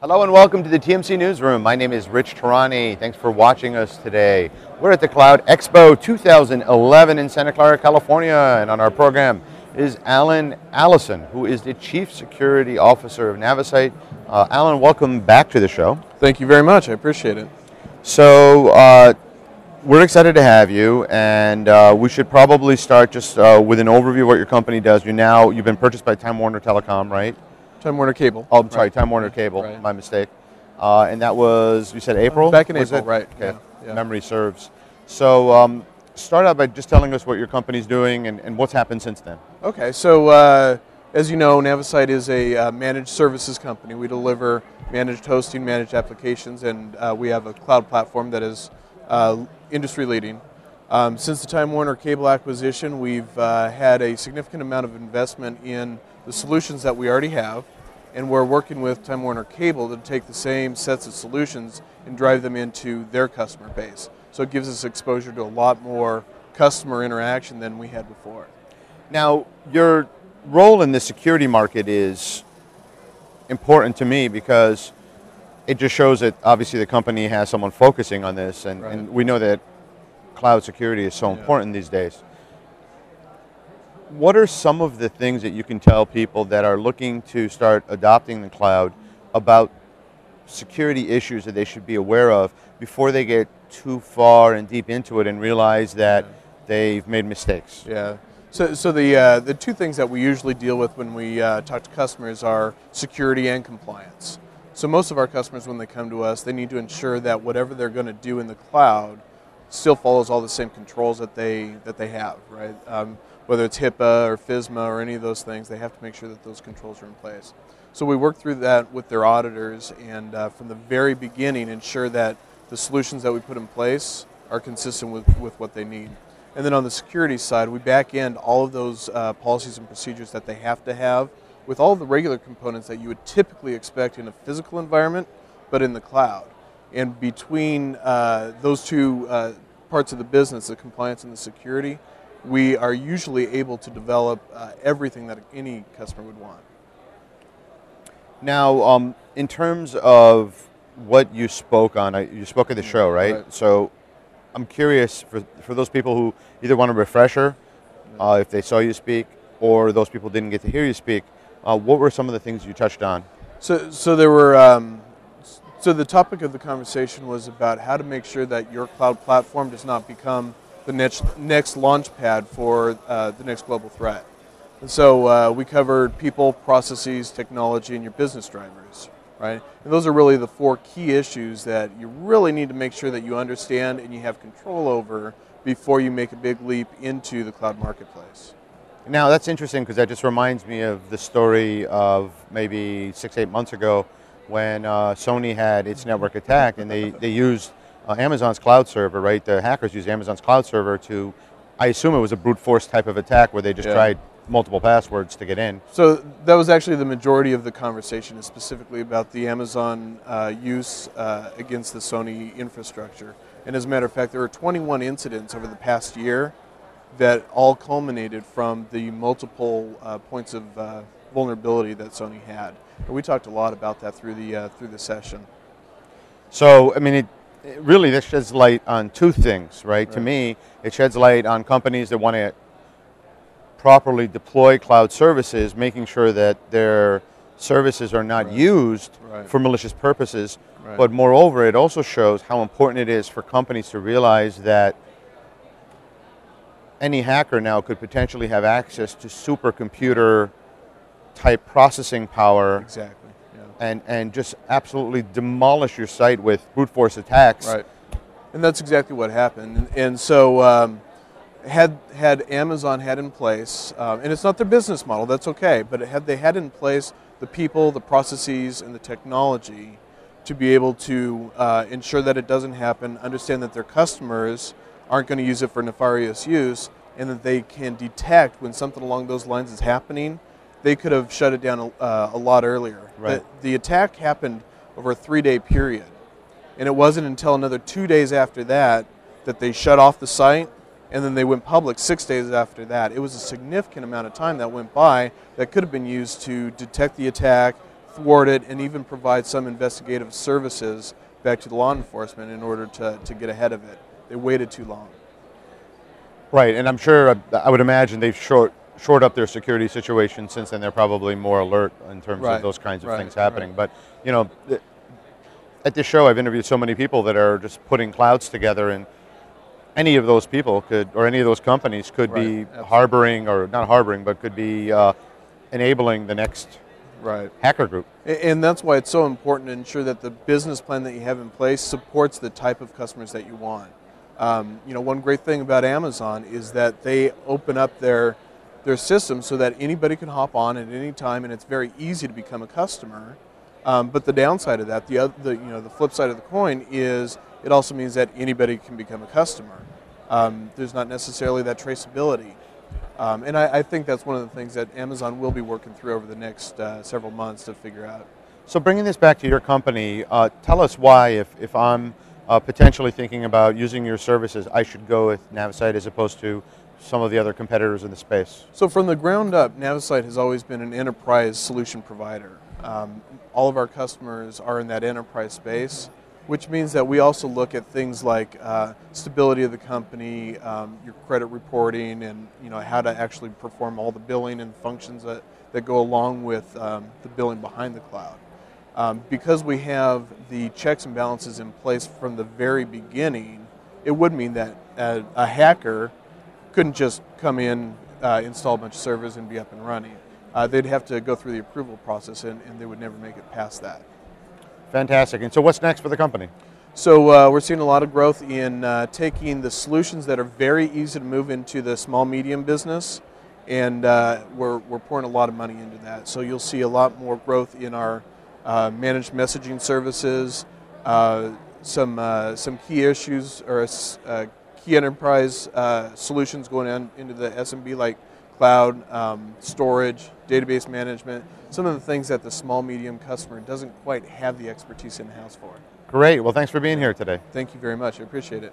Hello and welcome to the TMC Newsroom. My name is Rich Tehrani. Thanks for watching us today. We're at the Cloud Expo 2011 in Santa Clara, California, and on our program is Allison, who is the Chief Security Officer of NaviSite. Alan, welcome back to the show. Thank you very much. I appreciate it. So we're excited to have you, and we should probably start just with an overview of what your company does. You've been purchased by Time Warner Telecom, right? Time Warner Cable. Oh, I'm sorry, Time Warner Cable, Right. my mistake. And that was, you said April? Back in Was April, it? right. Okay, Yeah. memory serves. So start out by just telling us what your company's doing and what's happened since then. Okay, so as you know, NaviSite is a managed services company. We deliver managed hosting, managed applications, and we have a cloud platform that is industry leading. Since the Time Warner Cable acquisition, we've had a significant amount of investment in the solutions that we already have, and we're working with Time Warner Cable to take the same sets of solutions and drive them into their customer base. So it gives us exposure to a lot more customer interaction than we had before. Now, your role in the security market is important to me because it just shows that obviously the company has someone focusing on this, and we know that cloud security is so important these days. What are some of the things that you can tell people that are looking to start adopting the cloud about security issues that they should be aware of before they get too far and deep into it and realize that they've made mistakes? Yeah. So the two things that we usually deal with when we talk to customers are security and compliance. So most of our customers, when they come to us, they need to ensure that whatever they're going to do in the cloud still follows all the same controls that they have, right? Whether it's HIPAA or FISMA or any of those things, they have to make sure that those controls are in place. So we work through that with their auditors, and from the very beginning ensure that the solutions that we put in place are consistent with what they need. And then on the security side, we back end all of those policies and procedures that they have to have with all of the regular components that you would typically expect in a physical environment, but in the cloud. And between those two parts of the business, the compliance and the security, we are usually able to develop everything that any customer would want. Now, in terms of what you spoke on, you spoke at the show, right? So I'm curious, for those people who either want a refresher, if they saw you speak, or those people didn't get to hear you speak, what were some of the things you touched on? So there were, so the topic of the conversation was about how to make sure that your cloud platform does not become the next launch pad for the next global threat. And so we covered people, processes, technology, and your business drivers, right? And those are really the four key issues that you really need to make sure that you understand and you have control over before you make a big leap into the cloud marketplace. Now that's interesting because that just reminds me of the story of maybe 6-8 months ago when Sony had its network attack, and they used Amazon's cloud server, right? The hackers used Amazon's cloud server to, I assume it was a brute force type of attack where they just tried multiple passwords to get in. So that was actually the majority of the conversation, is specifically about the Amazon use against the Sony infrastructure. And as a matter of fact, there were 21 incidents over the past year that all culminated from the multiple points of vulnerability that Sony had. And we talked a lot about that through the session. So, I mean, really this sheds light on two things, right? To me, it sheds light on companies that want to properly deploy cloud services, making sure that their services are not used for malicious purposes. But moreover, it also shows how important it is for companies to realize that any hacker now could potentially have access to supercomputer type processing power. Exactly. And just absolutely demolish your site with brute force attacks. Right. And that's exactly what happened. And so had Amazon had in place, and it's not their business model, that's okay, but had they had in place the people, the processes, and the technology to be able to ensure that it doesn't happen, understand that their customers aren't going to use it for nefarious use, and that they can detect when something along those lines is happening, they could have shut it down a lot earlier. Right. The attack happened over a 3-day period, and it wasn't until another 2 days after that that they shut off the site, and then they went public 6 days after that. It was a significant amount of time that went by that could have been used to detect the attack, thwart it, and even provide some investigative services back to the law enforcement in order to get ahead of it. They waited too long. Right, and I'm sure, I would imagine they've shored up their security situation since then. They're probably more alert in terms of those kinds of things happening. But, you know, at this show I've interviewed so many people that are just putting clouds together, and any of those people could, or any of those companies could be harboring, or not harboring, but could be enabling the next hacker group. And that's why it's so important to ensure that the business plan that you have in place supports the type of customers that you want. You know, one great thing about Amazon is that they open up their system so that anybody can hop on at any time, and it's very easy to become a customer. But the downside of that, the flip side of the coin, is it also means that anybody can become a customer. There's not necessarily that traceability. And I think that's one of the things that Amazon will be working through over the next several months to figure out. So bringing this back to your company, tell us why, if I'm potentially thinking about using your services, I should go with NaviSite as opposed to some of the other competitors in the space. So from the ground up, NaviSite has always been an enterprise solution provider. All of our customers are in that enterprise space, which means that we also look at things like stability of the company, your credit reporting, and how to actually perform all the billing and functions that go along with the billing behind the cloud. Because we have the checks and balances in place from the very beginning, it would mean that a hacker couldn't just come in, install a bunch of servers, and be up and running. They'd have to go through the approval process, and they would never make it past that. Fantastic. And so what's next for the company? So we're seeing a lot of growth in taking the solutions that are very easy to move into the small, medium business, and we're pouring a lot of money into that. So you'll see a lot more growth in our managed messaging services, some key issues or key enterprise solutions going on into the SMB, like cloud, storage, database management, some of the things that the small, medium customer doesn't quite have the expertise in-house for. Great. Well, thanks for being here today. Thank you very much. I appreciate it.